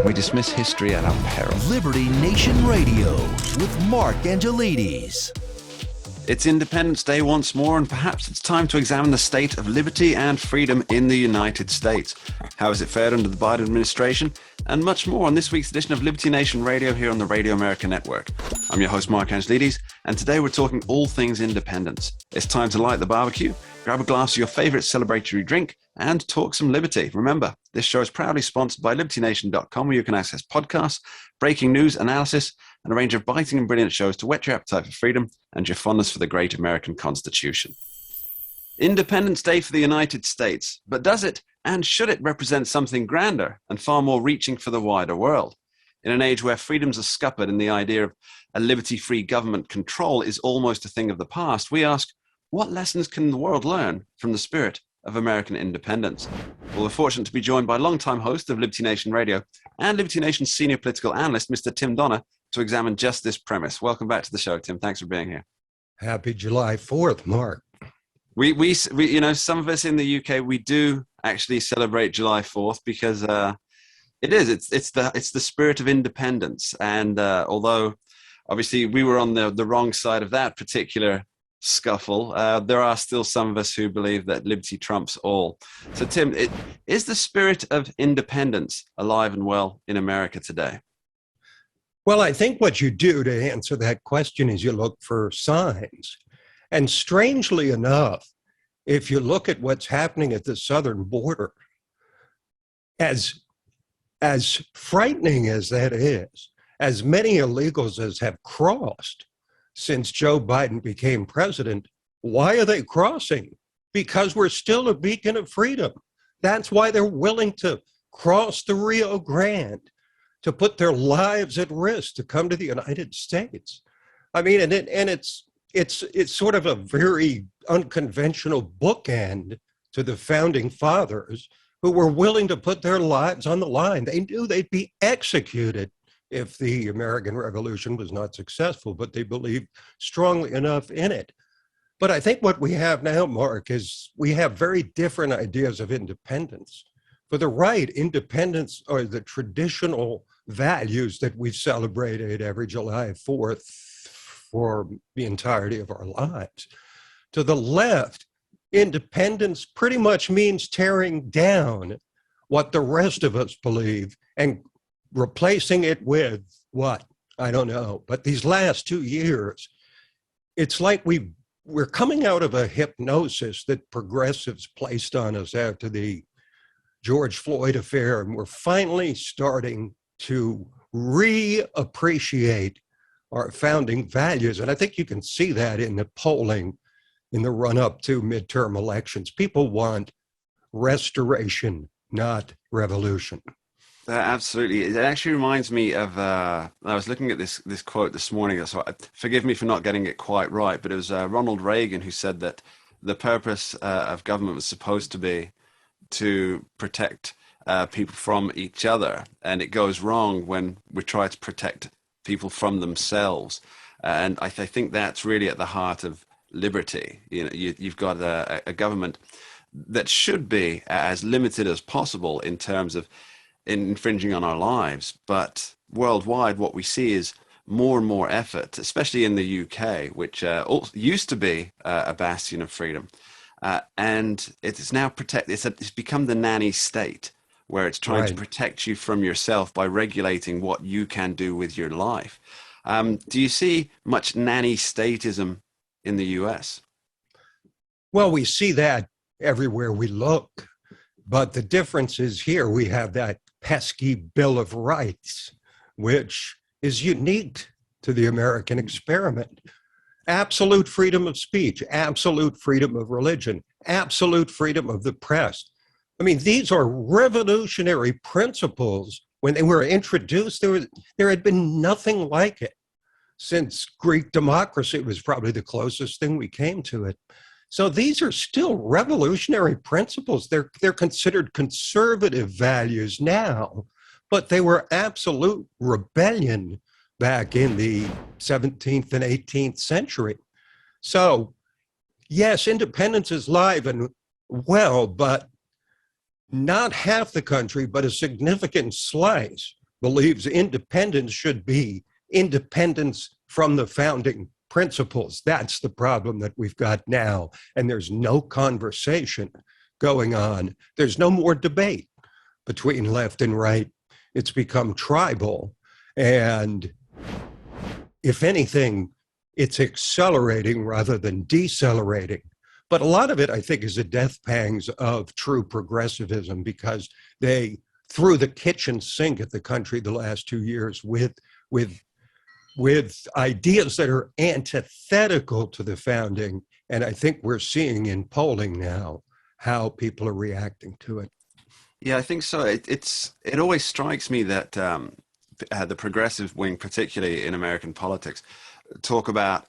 We dismiss history at our peril. Liberty Nation Radio with Mark Angelides. It's Independence Day once more, and perhaps it's time to examine the state of liberty and freedom in the United States. How has it fared under the Biden administration? And much more on this week's edition of Liberty Nation Radio here on the Radio America Network. I'm your host, Mark Angelides, and today we're talking all things independence. It's time to light the barbecue, grab a glass of your favorite celebratory drink, and talk some liberty. Remember, this show is proudly sponsored by LibertyNation.com, where you can access podcasts, breaking news, analysis, and a range of biting and brilliant shows to whet your appetite for freedom and your fondness for the great American Constitution. Independence Day for the United States, but does it and should it represent something grander and far more reaching for the wider world? In an age where freedoms are scuppered and the idea of a liberty-free government control is almost a thing of the past, we ask, what lessons can the world learn from the spirit of American independence? Well, we're fortunate to be joined by longtime host of Liberty Nation Radio and Liberty Nation's senior political analyst, Mr. Tim Donner, to examine just this premise. Welcome back to the show, Tim. Thanks for being here. Happy July 4th, Mark. We you know, some of us in the UK, we do actually celebrate July 4th because it's the spirit of independence. And although obviously we were on the wrong side of that particular scuffle, there are still some of us who believe that liberty trumps all. So Tim, is the spirit of independence alive and well in America today? Well, I think what you do to answer that question is you look for signs. And strangely enough, if you look at what's happening at the southern border, as frightening as that is, as many illegals as have crossed since Joe Biden became president, why are they crossing? Because we're still a beacon of freedom. That's why they're willing to cross the Rio Grande, to put their lives at risk to come to the United States. I mean, it's sort of a very unconventional bookend to the founding fathers who were willing to put their lives on the line. They knew they'd be executed if the American Revolution was not successful, but they believed strongly enough in it. But I think what we have now, Mark, is we have very different ideas of independence. For the right, independence are the traditional values that we've celebrated every July 4th for the entirety of our lives. To the left, independence pretty much means tearing down what the rest of us believe and replacing it with what? I don't know. But these last 2 years, it's like we're coming out of a hypnosis that progressives placed on us after the George Floyd affair, and we're finally starting to reappreciate our founding values. And I think you can see that in the polling in the run-up to midterm elections. People want restoration, not revolution. Absolutely. It actually reminds me of, I was looking at this quote this morning, so forgive me for not getting it quite right, but it was Ronald Reagan who said that the purpose of government was supposed to be to protect people from each other, and it goes wrong when we try to protect people from themselves. And I think that's really at the heart of liberty. You know, you've got a government that should be as limited as possible in terms of infringing on our lives, but worldwide what we see is more and more effort, especially in the UK, which used to be a bastion of freedom, and it's now it's become the nanny state, where it's trying to protect you from yourself by regulating what you can do with your life. Do you see much nanny statism in the US? Well, we see that everywhere we look, but the difference is here we have that pesky Bill of Rights, which is unique to the American experiment. Absolute freedom of speech, absolute freedom of religion, absolute freedom of the press. I mean, these are revolutionary principles. When they were introduced, there had been nothing like it. Since Greek democracy was probably the closest thing we came to it. So these are still revolutionary principles. They're considered conservative values now, but they were absolute rebellion back in the 17th and 18th century. So yes, independence is live and well, but not half the country, but a significant slice believes independence should be independence from the founding principles. That's the problem that we've got now. And there's no conversation going on. There's no more debate between left and right. It's become tribal. And if anything, it's accelerating rather than decelerating. But a lot of it, I think, is the death pangs of true progressivism, because they threw the kitchen sink at the country the last 2 years with ideas that are antithetical to the founding. And I think we're seeing in polling now how people are reacting to it. Yeah, I think so. It always strikes me that the progressive wing, particularly in American politics, talk about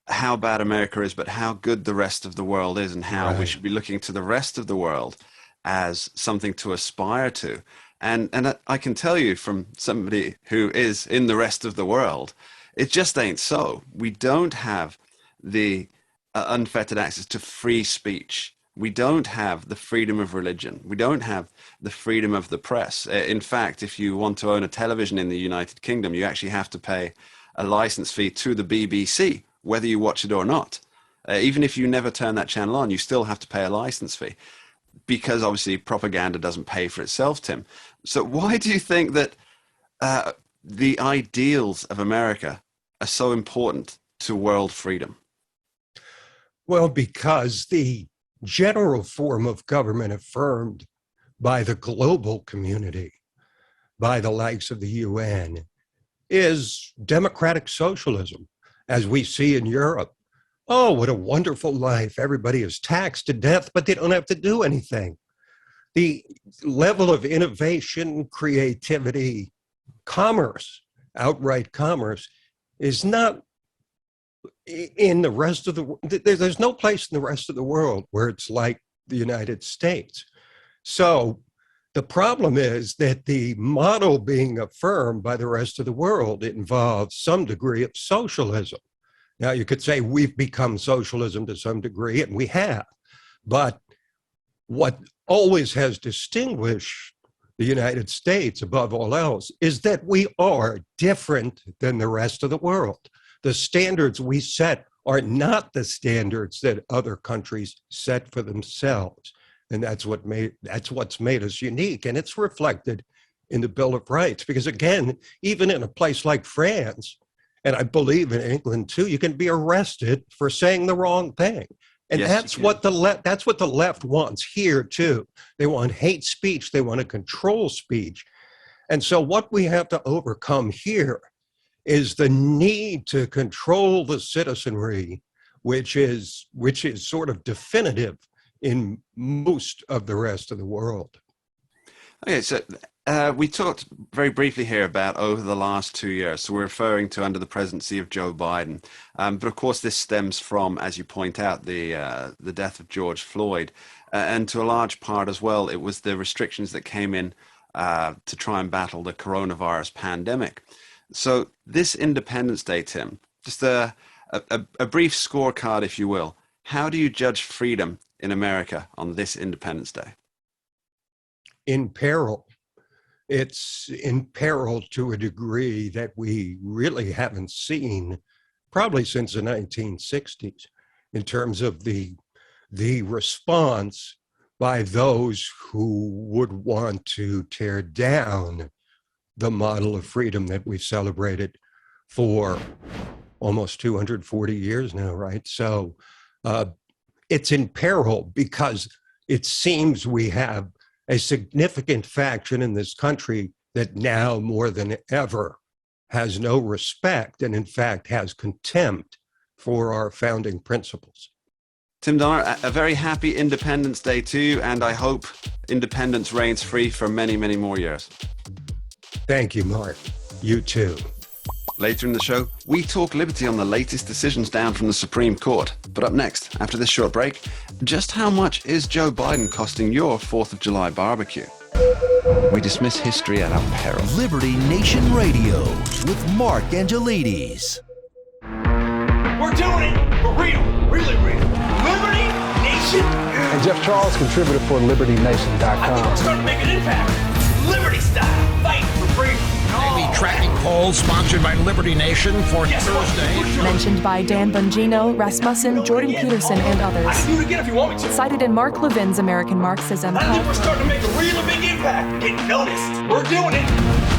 how bad America is, but how good the rest of the world is, and how we should be looking to the rest of the world as something to aspire to. And I can tell you from somebody who is in the rest of the world, it just ain't so. We don't have the unfettered access to free speech. We don't have the freedom of religion. We don't have the freedom of the press. In fact, if you want to own a television in the United Kingdom, you actually have to pay a license fee to the BBC, whether you watch it or not. Even if you never turn that channel on, you still have to pay a license fee, because obviously propaganda doesn't pay for itself, Tim. So why do you think that the ideals of America are so important to world freedom? Well, because the general form of government affirmed by the global community, by the likes of the UN, is democratic socialism, as we see in Europe. Oh, what a wonderful life. Everybody is taxed to death, but they don't have to do anything. The level of innovation, creativity, commerce, outright commerce, is not in the rest of the world. There's no place in the rest of the world where it's like the United States. So the problem is that the model being affirmed by the rest of the world involves some degree of socialism. Now, you could say we've become socialism to some degree, and we have. But what always has distinguished the United States above all else is that we are different than the rest of the world. The standards we set are not the standards that other countries set for themselves. And that's what's made us unique. And it's reflected in the Bill of Rights. Because again, even in a place like France, and I believe in England too, you can be arrested for saying the wrong thing. And yes, that's what the left wants here too. They want hate speech. They want to control speech. And so what we have to overcome here is the need to control the citizenry, which is sort of definitive in most of the rest of the world. Okay, so we talked very briefly here about over the last 2 years. So we're referring to under the presidency of Joe Biden. But of course, this stems from, as you point out, the death of George Floyd. And to a large part as well, it was the restrictions that came in to try and battle the coronavirus pandemic. So this Independence Day, Tim, just a brief scorecard, if you will. How do you judge freedom in America on this Independence Day? In peril. It's in peril to a degree that we really haven't seen probably since the 1960s in terms of the response by those who would want to tear down the model of freedom that we've celebrated for almost 240 years now, right? So it's in peril because it seems we have a significant faction in this country that now more than ever has no respect and in fact has contempt for our founding principles. Tim Donner, a very happy Independence Day to you, and I hope independence reigns free for many, many more years. Thank you, Mark. You too. Later in the show, we talk liberty on the latest decisions down from the Supreme Court. But up next, after this short break, just how much is Joe Biden costing your 4th of July barbecue? We dismiss history at our peril. Liberty Nation Radio with Mark Angelides. We're doing it for real, really real. Liberty Nation. And Jeff Charles, contributor for LibertyNation.com. I think we're starting to make an impact. Liberty style, fight for freedom. Daily tracking poll sponsored by Liberty Nation for Thursday. Mentioned by Dan Bongino, Rasmussen, Jordan Peterson, and I others. can do it again if you want me to. Cited in Mark Levin's American Marxism. I think we're starting to make a really big impact. Getting noticed. We're doing it.